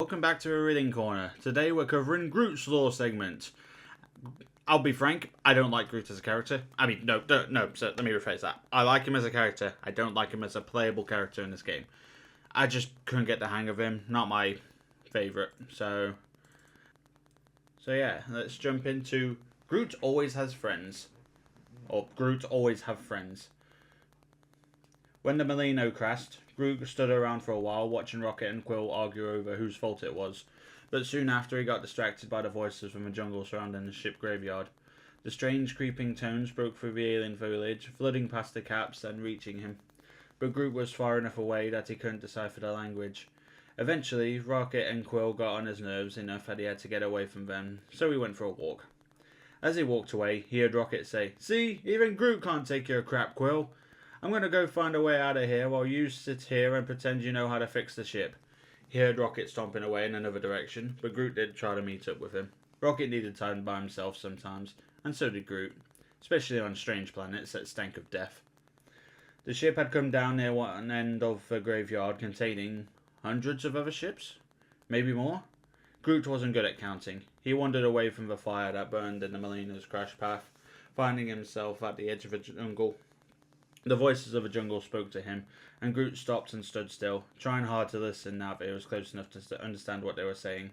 welcome back to a Reading Corner. Today we're covering Groot's lore segment. I'll be frank, I don't like Groot as a character. No, so let me rephrase that. I like him as a character, I don't like him as a playable character in this game. I just couldn't get the hang of him, not my favourite. So yeah, let's jump into Groot always has friends. Or Groot always have friends. When the Molino crashed, Groot stood around for a while watching Rocket and Quill argue over whose fault it was, but soon after he got distracted by the voices from the jungle surrounding the ship graveyard. The strange creeping tones broke through the alien foliage, flooding past the caps and reaching him, but Groot was far enough away that he couldn't decipher the language. Eventually, Rocket and Quill got on his nerves enough that he had to get away from them, so he went for a walk. As he walked away, he heard Rocket say, "See, even Groot can't take your crap, Quill. I'm going to go find a way out of here while you sit here and pretend you know how to fix the ship." He heard Rocket stomping away in another direction, but Groot did try to meet up with him. Rocket needed time by himself sometimes, and so did Groot, especially on strange planets that stank of death. The ship had come down near one end of the graveyard containing hundreds of other ships? Maybe more? Groot wasn't good at counting. He wandered away from the fire that burned in the Molino's crash path, finding himself at the edge of a jungle. The voices of the jungle spoke to him, and Groot stopped and stood still, trying hard to listen now that he was close enough to understand what they were saying.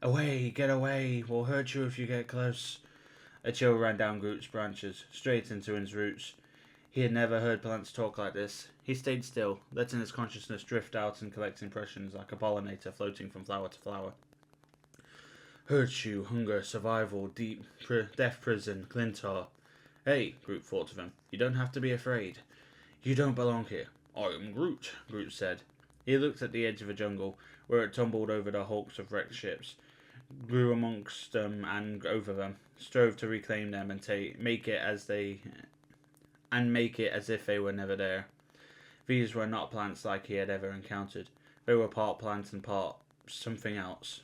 "Away, get away, we'll hurt you if you get close." A chill ran down Groot's branches, straight into his roots. He had never heard plants talk like this. He stayed still, letting his consciousness drift out and collect impressions like a pollinator floating from flower to flower. "Hurt you, hunger, survival, death prison, Klyntar." "Hey," Groot thought of him, "you don't have to be afraid. You don't belong here." "I am Groot," Groot said. He looked at the edge of the jungle, where it tumbled over the hulks of wrecked ships, grew amongst them and over them, strove to reclaim them and make it as if they were never there. These were not plants like he had ever encountered. They were part plant and part something else.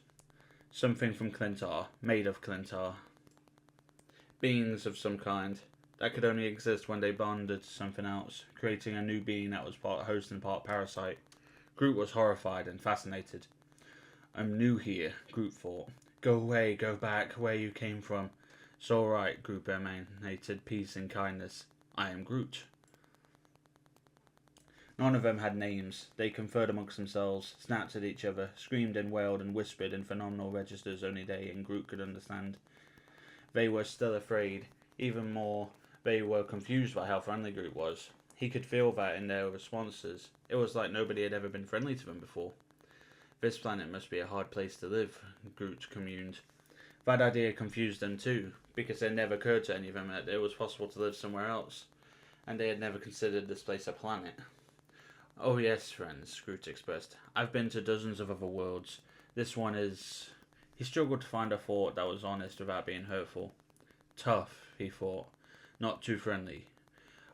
Something from Klyntar, made of Klyntar. Beings of some kind that could only exist when they bonded to something else, creating a new being that was part host and part parasite. Groot was horrified and fascinated. "I'm new here," Groot thought. "Go away, go back where you came from." "It's all right," Groot emanated peace and kindness. "I am Groot." None of them had names. They conferred amongst themselves, snapped at each other, screamed and wailed and whispered in phenomenal registers only they and Groot could understand. They were still afraid. Even more, they were confused by how friendly Groot was. He could feel that in their responses. It was like nobody had ever been friendly to them before. "This planet must be a hard place to live," Groot communed. That idea confused them too, because it never occurred to any of them that it was possible to live somewhere else, and they had never considered this place a planet. "Oh yes, friends," Groot expressed. "I've been to dozens of other worlds. This one is..." He struggled to find a thought that was honest without being hurtful. "Tough," he thought. "Not too friendly."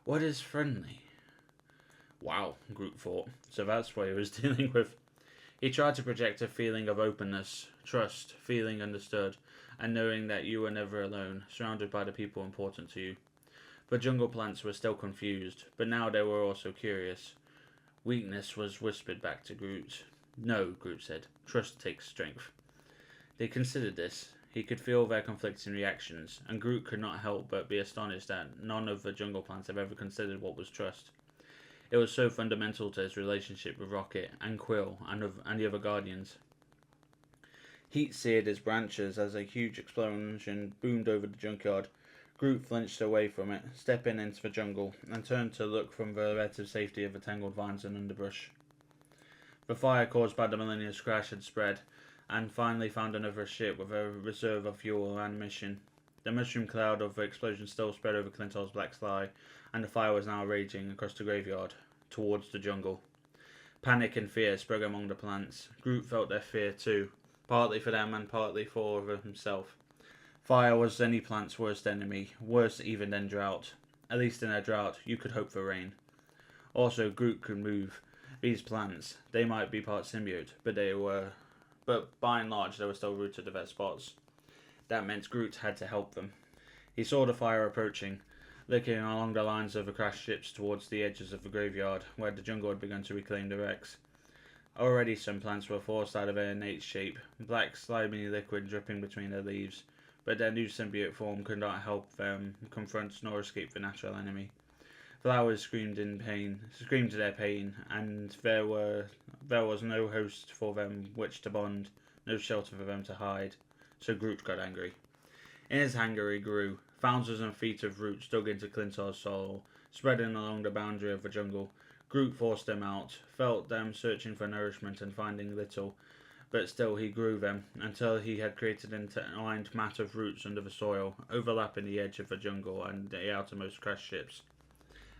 "What is friendly?" Wow, Groot thought. So that's what he was dealing with. He tried to project a feeling of openness, trust, feeling understood, and knowing that you were never alone, surrounded by the people important to you. The jungle plants were still confused, but now they were also curious. Weakness was whispered back to Groot. "No," Groot said. "Trust takes strength." They considered this. He could feel their conflicting reactions, and Groot could not help but be astonished that none of the jungle plants have ever considered what was trust. It was so fundamental to his relationship with Rocket and Quill and the other Guardians. Heat seared his branches as a huge explosion boomed over the junkyard. Groot flinched away from it, stepping into the jungle, and turned to look from the relative safety of the tangled vines and underbrush. The fire caused by the Millennium's crash had spread, and finally found another ship with a reserve of fuel and ammunition. The mushroom cloud of the explosion still spread over Klyntar's black sky, and the fire was now raging across the graveyard, towards the jungle. Panic and fear spread among the plants. Groot felt their fear too, partly for them and partly for himself. Fire was any plant's worst enemy, worse even than drought. At least in a drought, you could hope for rain. Also, Groot could move. These plants, they might be part symbiote, but by and large they were still rooted to their spots. That meant Groot had to help them. He saw the fire approaching, looking along the lines of the crashed ships towards the edges of the graveyard, where the jungle had begun to reclaim the wrecks. Already some plants were forced out of their innate shape, black slimy liquid dripping between their leaves, but their new symbiote form could not help them confront nor escape the natural enemy. Flowers screamed their pain, and there was no host for them which to bond, no shelter for them to hide. So Groot got angry. In his anger he grew. Thousands of feet of roots dug into Klyntar's soul, spreading along the boundary of the jungle. Groot forced them out, felt them searching for nourishment and finding little, but still he grew them, until he had created an entwined mat of roots under the soil, overlapping the edge of the jungle and the outermost crashed ships.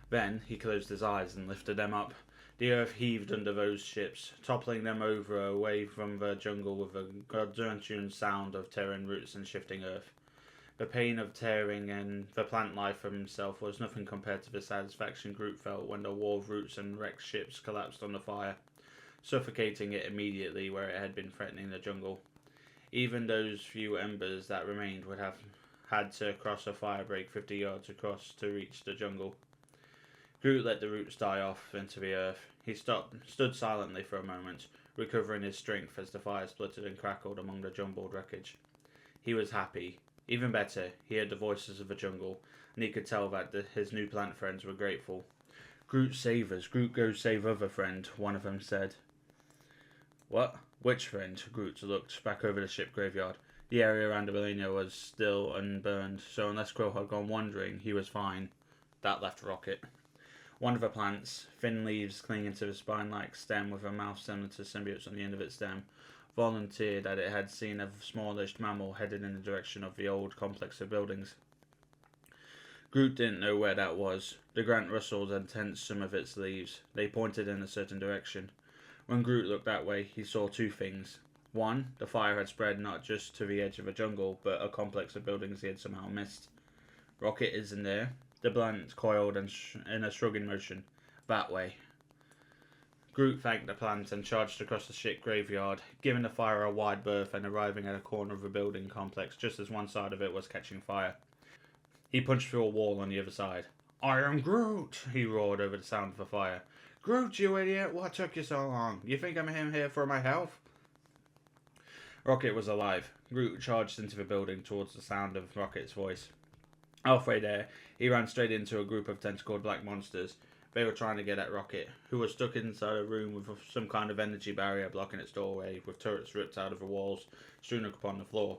Then he closed his eyes and lifted them up. The earth heaved under those ships, toppling them over away from the jungle with a gargantuan sound of tearing roots and shifting earth. The pain of tearing and the plant life from himself was nothing compared to the satisfaction Groot felt when the wall of roots and wrecked ships collapsed on the fire, suffocating it immediately where it had been threatening the jungle. Even those few embers that remained would have had to cross a fire break 50 yards across to reach the jungle. Groot let the roots die off into the earth. He stood silently for a moment, recovering his strength as the fire spluttered and crackled among the jumbled wreckage. He was happy. Even better, he heard the voices of the jungle, and he could tell that his new plant friends were grateful. "Groot save us. Groot go save other friend," one of them said. "What? Which friend?" Groot looked back over the ship graveyard. The area around the Millennia was still unburned, so unless Quill had gone wandering, he was fine. That left Rocket. One of the plants, thin leaves clinging to the spine-like stem with a mouth similar to symbiotes on the end of its stem, volunteered that it had seen a smallish mammal headed in the direction of the old complex of buildings. Groot didn't know where that was. The ground rustled and tensed some of its leaves. They pointed in a certain direction. When Groot looked that way, he saw two things. One, the fire had spread not just to the edge of a jungle, but a complex of buildings he had somehow missed. "Rocket isn't there." The plant coiled and in a shrugging motion. "That way." Groot thanked the plant and charged across the ship graveyard, giving the fire a wide berth and arriving at a corner of the building complex just as one side of it was catching fire. He punched through a wall on the other side. "I am Groot!" he roared over the sound of the fire. "Groot, you idiot! What took you so long? You think I'm here for my health?" Rocket was alive. Groot charged into the building towards the sound of Rocket's voice. Halfway there, he ran straight into a group of tentacled black monsters. They were trying to get at Rocket, who was stuck inside a room with some kind of energy barrier blocking its doorway, with turrets ripped out of the walls, strewn upon the floor.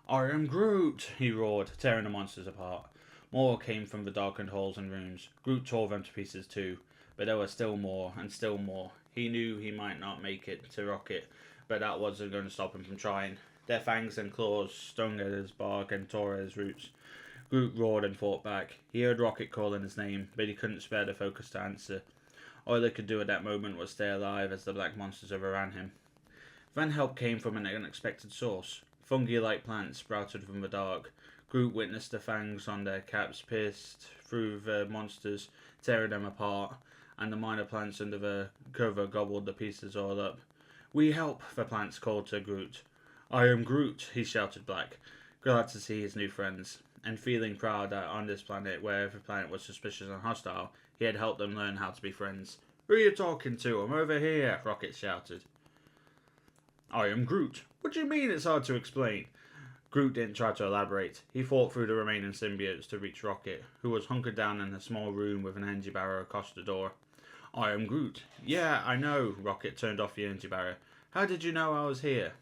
"I am Groot!" he roared, tearing the monsters apart. More came from the darkened halls and rooms. Groot tore them to pieces too, but there were still more, and still more. He knew he might not make it to Rocket, but that wasn't going to stop him from trying. Their fangs and claws stung at his bark and tore at his roots. Groot roared and fought back. He heard Rocket calling his name, but he couldn't spare the focus to answer. All he could do at that moment was stay alive as the black monsters overran him. Then help came from an unexpected source. Fungi-like plants sprouted from the dark. Groot witnessed the fangs on their caps pierced through the monsters, tearing them apart, and the minor plants under the cover gobbled the pieces all up. "We help," the plants called to Groot. "I am Groot," he shouted back, glad to see his new friends, and feeling proud that on this planet, where every planet was suspicious and hostile, he had helped them learn how to be friends. "Who are you talking to? I'm over here," Rocket shouted. "I am Groot." "What do you mean it's hard to explain?" Groot didn't try to elaborate. He fought through the remaining symbiotes to reach Rocket, who was hunkered down in a small room with an energy barrier across the door. "I am Groot." "Yeah, I know." Rocket turned off the energy barrier. "How did you know I was here?"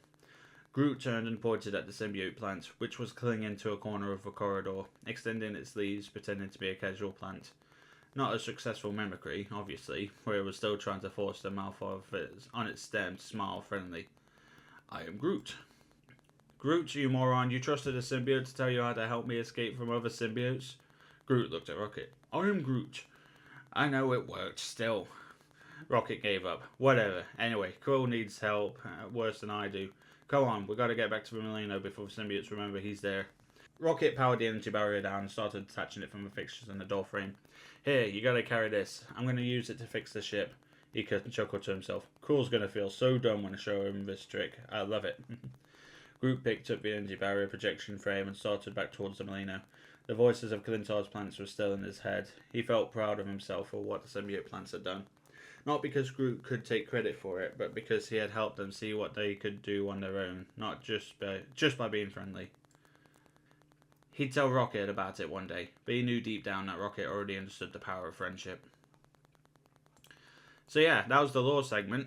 Groot turned and pointed at the symbiote plant, which was clinging to a corner of the corridor, extending its leaves, pretending to be a casual plant. Not a successful mimicry, obviously, where it was still trying to force the mouth on its stem to smile friendly. "I am Groot." "Groot, you moron, you trusted a symbiote to tell you how to help me escape from other symbiotes?" Groot looked at Rocket. "I am Groot." "I know it worked, still." Rocket gave up. "Whatever. Anyway, Quill needs help worse than I do. Go on, we gotta get back to the Millennia before the symbiotes remember he's there." Rocket powered the energy barrier down and started detaching it from the fixtures in the door frame. "Here, you gotta carry this. I'm gonna use it to fix the ship." He chuckled to himself. "Quill's gonna feel so dumb when I show him this trick. I love it." Groot picked up the energy barrier projection frame and started back towards the Millennia. The voices of Klyntar's plants were still in his head. He felt proud of himself for what the symbiote plants had done. Not because Groot could take credit for it, but because he had helped them see what they could do on their own, not just by being friendly. He'd tell Rocket about it one day, but he knew deep down that Rocket already understood the power of friendship. So yeah, that was the lore segment.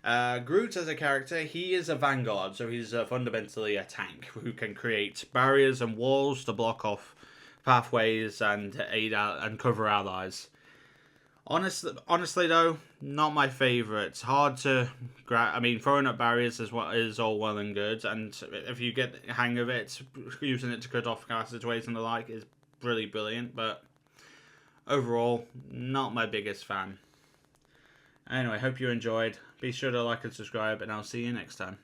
Groot as a character, he is a vanguard, so he's fundamentally a tank who can create barriers and walls to block off pathways and and cover allies. Honestly though, not my favourite. It's hard to I mean, throwing up barriers is what is all well and good, and if you get the hang of it, using it to cut off passageways and the like is really brilliant. But overall, not my biggest fan. Anyway, hope you enjoyed. Be sure to like and subscribe, and I'll see you next time.